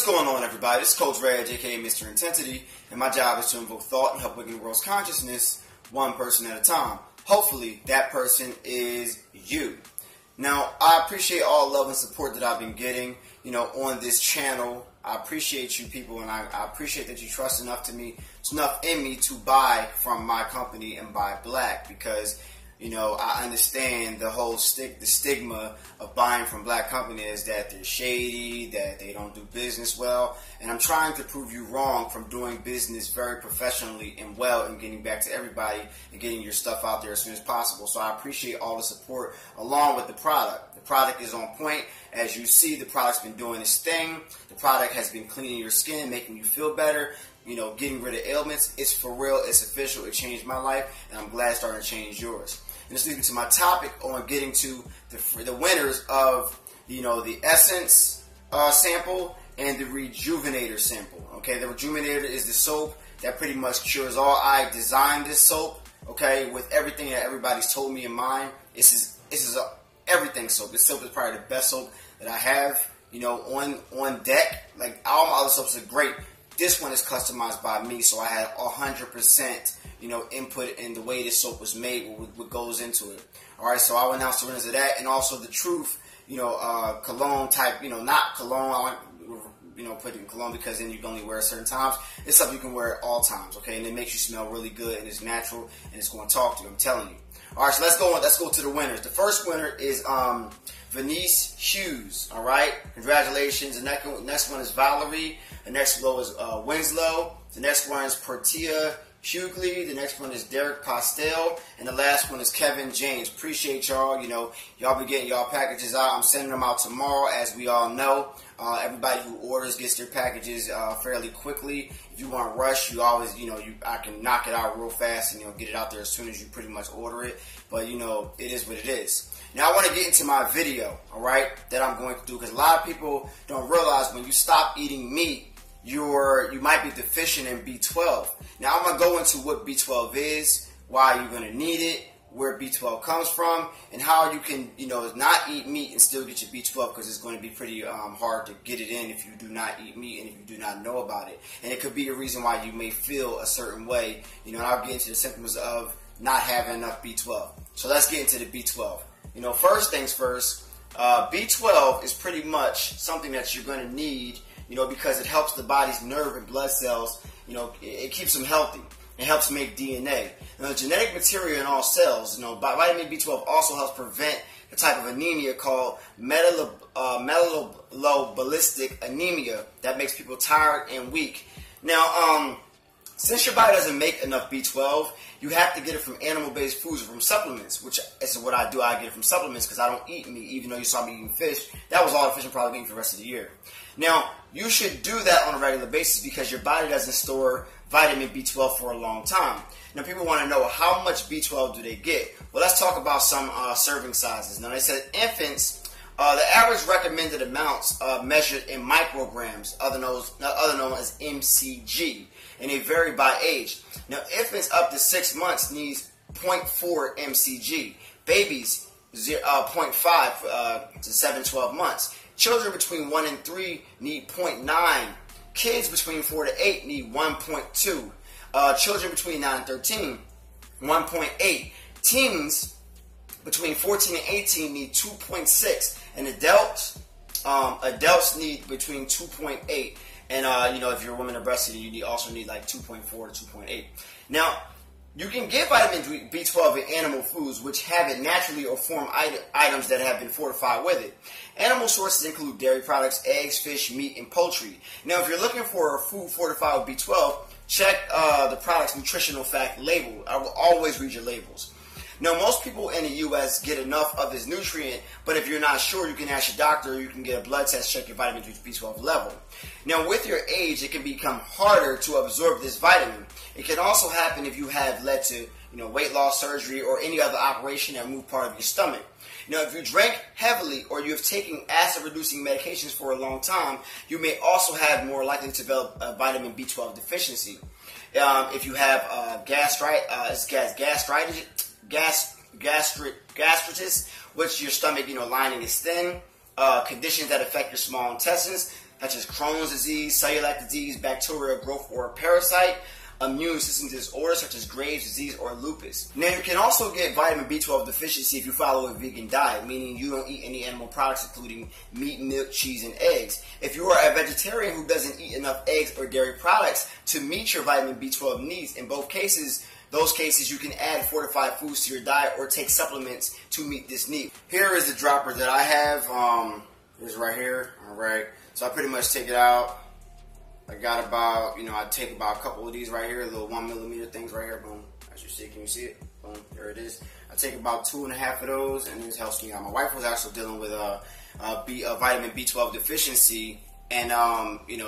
going on, everybody? This is Coach Reg, aka Mr. Intensity, and my job is to invoke thought and help awaken the world's consciousness one person at a time. Hopefully, that person is you. Now, I appreciate all the love and support that I've been getting, on this channel. I appreciate you people, and I appreciate that you trust enough in me to buy from my company and buy black, because I understand the whole the stigma of buying from black companies, that they're shady, that they don't do business well, and I'm trying to prove you wrong from doing business very professionally and well and getting back to everybody and getting your stuff out there as soon as possible. So I appreciate all the support along with the product. The product is on point. As you see, the product's been doing its thing. The product has been cleaning your skin, making you feel better, getting rid of ailments. It's for real, it's official, it changed my life, and I'm glad it's starting to change yours. And this leads me to my topic on getting to the winners of, the Essence sample and the Rejuvenator sample. Okay, the Rejuvenator is the soap that pretty much cures all. I designed this soap, okay, with everything that everybody's told me in mind. This is a everything soap. This soap is probably the best soap that I have, on deck. Like, all my other soaps are great. This one is customized by me, so I had 100%, input in the way this soap was made, what goes into it. All right, so I will announce the winners of that, and also the Truth, cologne type, not cologne. I want, put it in cologne because then you can only wear it certain times. It's something you can wear at all times, okay? And it makes you smell really good, and it's natural, and it's going to talk to you. I'm telling you. All right, so let's go to the winners. The first winner is Venice Hughes. All right, congratulations. The next one is Valerie. The next low is Winslow. The next one is Portia Hughley. The next one is Derek Postel. And the last one is Kevin James. Appreciate y'all. Y'all be getting y'all packages out. I'm sending them out tomorrow, as we all know. Everybody who orders gets their packages fairly quickly. If you want to rush, you always, I can knock it out real fast and, get it out there as soon as you pretty much order it. But, it is what it is. Now, I want to get into my video, all right, that I'm going to do, because a lot of people don't realize when you stop eating meat, you might be deficient in B12. Now, I'm going to go into what B12 is, why you're going to need it, where B12 comes from, and how you can, not eat meat and still get your B12, because it's going to be pretty hard to get it in if you do not eat meat and if you do not know about it. And it could be a reason why you may feel a certain way, and I'll get into the symptoms of not having enough B12. So let's get into the B12. First things first, B12 is pretty much something that you're going to need, because it helps the body's nerve and blood cells, it keeps them healthy. It helps make DNA. Now, the genetic material in all cells, vitamin B12 also helps prevent the type of anemia called metalobalistic anemia that makes people tired and weak. Now, since your body doesn't make enough B12, you have to get it from animal-based foods or from supplements, which is what I do. I get it from supplements because I don't eat meat, even though you saw me eating fish. That was all the fish I'm probably eating for the rest of the year. Now, you should do that on a regular basis because your body doesn't store vitamin B12 for a long time. Now, people want to know, how much B12 do they get? Well, let's talk about some serving sizes. Now, they said infants, the average recommended amounts measured in micrograms, other known as MCG, and they vary by age. Now, infants up to 6 months needs 0.4 MCG. Babies, 0.5 to 7-12 months. Children between 1 and 3 need 0.9. Kids between 4 to 8 need 1.2. Children between 9 and 13, 1.8. Teens between 14 and 18 need 2.6. And adults need between 2.8. And, if you're a woman or breastfeeding, you also need like 2.4 to 2.8. Now, you can get vitamin B12 in animal foods, which have it naturally or form items that have been fortified with it. Animal sources include dairy products, eggs, fish, meat, and poultry. Now, if you're looking for a food fortified with B12, check the product's nutritional fact label. I will always read your labels. Now, most people in the U.S. get enough of this nutrient, but if you're not sure, you can ask your doctor, or you can get a blood test, check your vitamin B12 level. Now, with your age, it can become harder to absorb this vitamin. It can also happen if you have led to, weight loss surgery or any other operation that moved part of your stomach. Now, if you drink heavily or you have taken acid-reducing medications for a long time, you may also have more likely to develop a vitamin B12 deficiency. If you have gastritis, which your stomach, lining is thin, conditions that affect your small intestines, such as Crohn's disease, celiac disease, bacterial growth or a parasite, immune system disorders such as Graves' disease or lupus. Now, you can also get vitamin B12 deficiency if you follow a vegan diet, meaning you don't eat any animal products including meat, milk, cheese, and eggs. If you are a vegetarian who doesn't eat enough eggs or dairy products to meet your vitamin B12 needs, in both cases, you can add fortified foods to your diet or take supplements to meet this need. Here is the dropper that I have. It's right here. All right. So I pretty much take it out. I got about, I take about a couple of these right here, little 1 millimeter things right here. Boom. As you see, can you see it? Boom. There it is. I take about 2.5 of those, and this helps me out. My wife was actually dealing with a vitamin B12 deficiency, and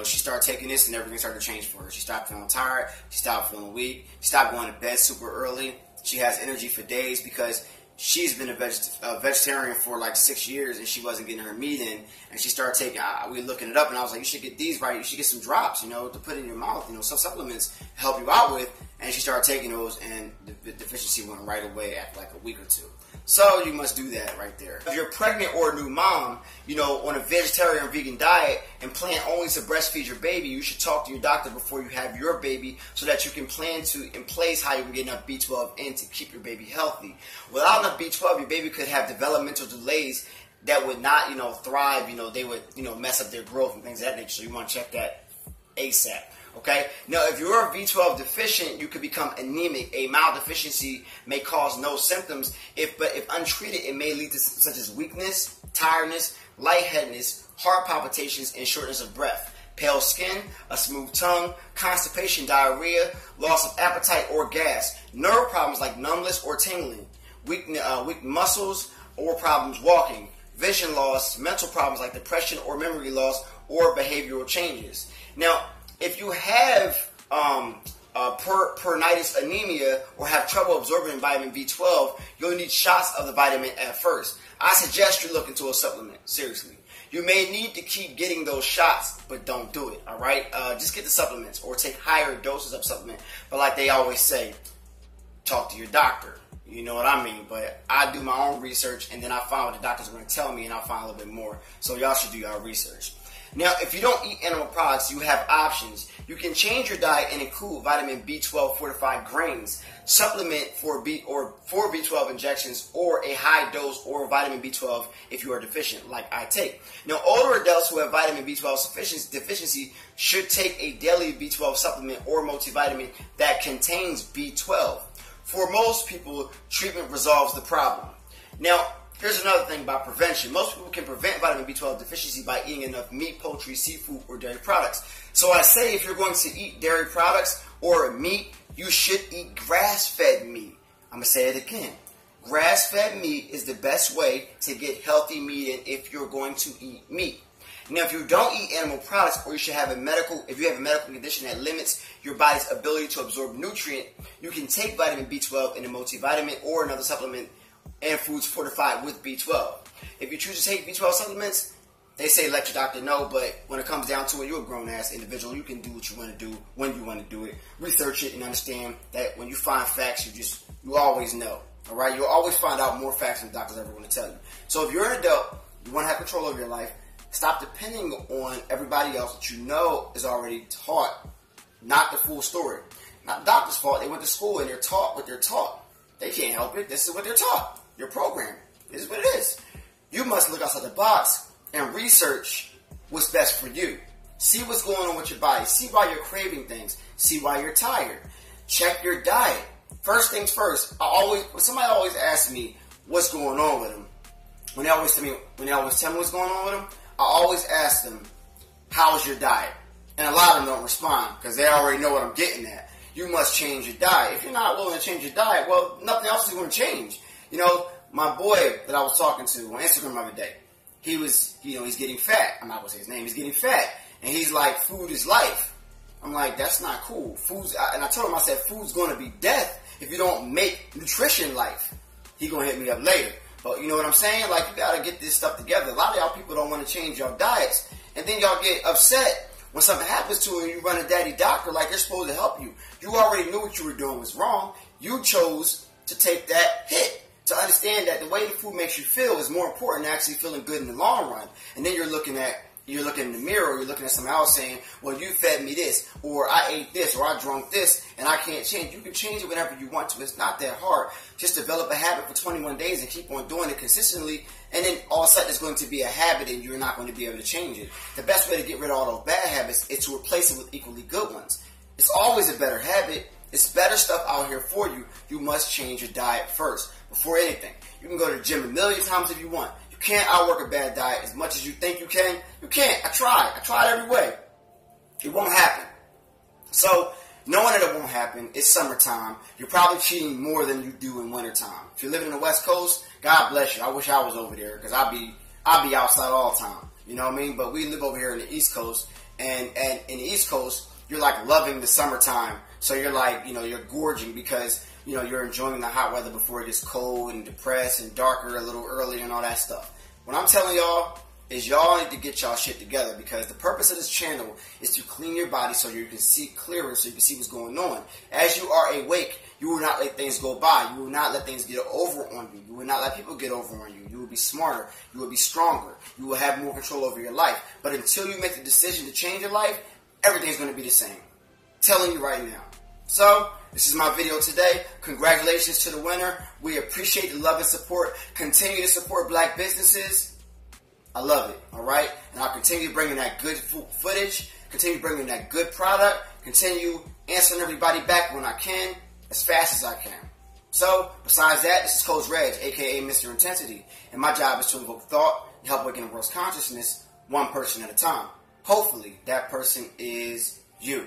she started taking this, and everything started to change for her. She stopped feeling tired. She stopped feeling weak. She stopped going to bed super early. She has energy for days because she's been a vegetarian for like 6 years, and she wasn't getting her meat in. And she started taking, we were looking it up, and I was like, you should get these, right? You should get some drops, to put in your mouth, some supplements to help you out with. And she started taking those, and the deficiency went right away after like a week or two. So you must do that right there. If you're pregnant or a new mom, on a vegetarian or vegan diet and plan only to breastfeed your baby, you should talk to your doctor before you have your baby so that you can plan in place how you can get enough B12 in to keep your baby healthy. Without enough B12, your baby could have developmental delays that would not, thrive. They would, mess up their growth and things of that nature. So you want to check that ASAP. Okay. Now, if you're B12 deficient, you could become anemic. A mild deficiency may cause no symptoms, but if untreated, it may lead to such as weakness, tiredness, lightheadedness, heart palpitations, and shortness of breath, pale skin, a smooth tongue, constipation, diarrhea, loss of appetite or gas, nerve problems like numbness or tingling, weak muscles or problems walking, vision loss, mental problems like depression or memory loss, or behavioral changes. Now, if you have peritonitis anemia or have trouble absorbing vitamin B12, you'll need shots of the vitamin at first. I suggest you look into a supplement, seriously. You may need to keep getting those shots, but don't do it, all right? Just get the supplements or take higher doses of supplement. But like they always say, talk to your doctor. You know what I mean? But I do my own research, and then I find what the doctors are going to tell me, and I'll find a little bit more. So y'all should do your research. Now, if you don't eat animal products, you have options. You can change your diet and include vitamin B12 fortified grains, supplement for B12 injections, or a high dose or vitamin B12 if you are deficient, like I take. Now, older adults who have vitamin B12 deficiency should take a daily B12 supplement or multivitamin that contains B12. For most people, treatment resolves the problem. Now, here's another thing about prevention. Most people can prevent vitamin B12 deficiency by eating enough meat, poultry, seafood, or dairy products. So I say if you're going to eat dairy products or meat, you should eat grass-fed meat. I'm going to say it again. Grass-fed meat is the best way to get healthy meat in if you're going to eat meat. Now, if you don't eat animal products, or if you have a medical condition that limits your body's ability to absorb nutrient, you can take vitamin B12 in a multivitamin or another supplement and foods fortified with B12. If you choose to take B12 supplements, they say let your doctor know, but when it comes down to it, you're a grown-ass individual. You can do what you want to do when you want to do it. Research it and understand that when you find facts, you always know. All right? You'll always find out more facts than the doctor's ever going to tell you. So if you're an adult, you want to have control over your life, stop depending on everybody else that you know is already taught, not the full story. Not the doctor's fault. They went to school and they're taught what they're taught. They can't help it. This is what they're taught. Your program. This is what it is. You must look outside the box and research what's best for you. See what's going on with your body. See why you're craving things. See why you're tired. Check your diet. First things first. Somebody always asks me what's going on with them. When they always tell me what's going on with them, I always ask them, how's your diet? And a lot of them don't respond because they already know what I'm getting at. You must change your diet. If you're not willing to change your diet, well, nothing else is going to change. My boy that I was talking to on Instagram the other day, he's getting fat. I'm not going to say his name. He's getting fat. And he's like, food is life. I'm like, that's not cool. And I told him, I said, food's going to be death if you don't make nutrition life. He going to hit me up later. But you know what I'm saying? Like, you got to get this stuff together. A lot of y'all people don't want to change your diets. And then y'all get upset when something happens to you and you run a daddy doctor like they're supposed to help you. You already knew what you were doing was wrong. You chose to take that hit. To understand that the way the food makes you feel is more important than actually feeling good in the long run. And then you're looking at you're looking in the mirror, or you're looking at someone else saying, well, you fed me this, or I ate this, or I drank this, and I can't change. You can change it whenever you want to. It's not that hard. Just develop a habit for 21 days and keep on doing it consistently, and then all of a sudden it's going to be a habit and you're not going to be able to change it. The best way to get rid of all those bad habits is to replace it with equally good ones. It's always a better habit. It's better stuff out here for you. You must change your diet first, before anything. You can go to the gym a million times if you want. You can't outwork a bad diet as much as you think you can. You can't. I tried every way. It won't happen. So, knowing that it won't happen, it's summertime. You're probably cheating more than you do in wintertime. If you're living in the West Coast, God bless you. I wish I was over there, because I'll be outside all the time. You know what I mean? But we live over here in the East Coast, and in the East Coast, you're like loving the summertime. So you're like, you're gorging because, you're enjoying the hot weather before it gets cold and depressed and darker a little earlier and all that stuff. What I'm telling y'all is y'all need to get y'all shit together, because the purpose of this channel is to clean your body so you can see clearer, so you can see what's going on. As you are awake, you will not let things go by. You will not let things get over on you. You will not let people get over on you. You will be smarter. You will be stronger. You will have more control over your life. But until you make the decision to change your life, everything's going to be the same. I'm telling you right now. So, this is my video today. Congratulations to the winner. We appreciate the love and support. Continue to support black businesses. I love it, all right? And I'll continue bringing that good footage, continue bringing that good product, continue answering everybody back when I can, as fast as I can. So, besides that, this is Coach Reg, a.k.a. Mr. Intensity, and my job is to invoke thought and help awaken the world's consciousness one person at a time. Hopefully, that person is you.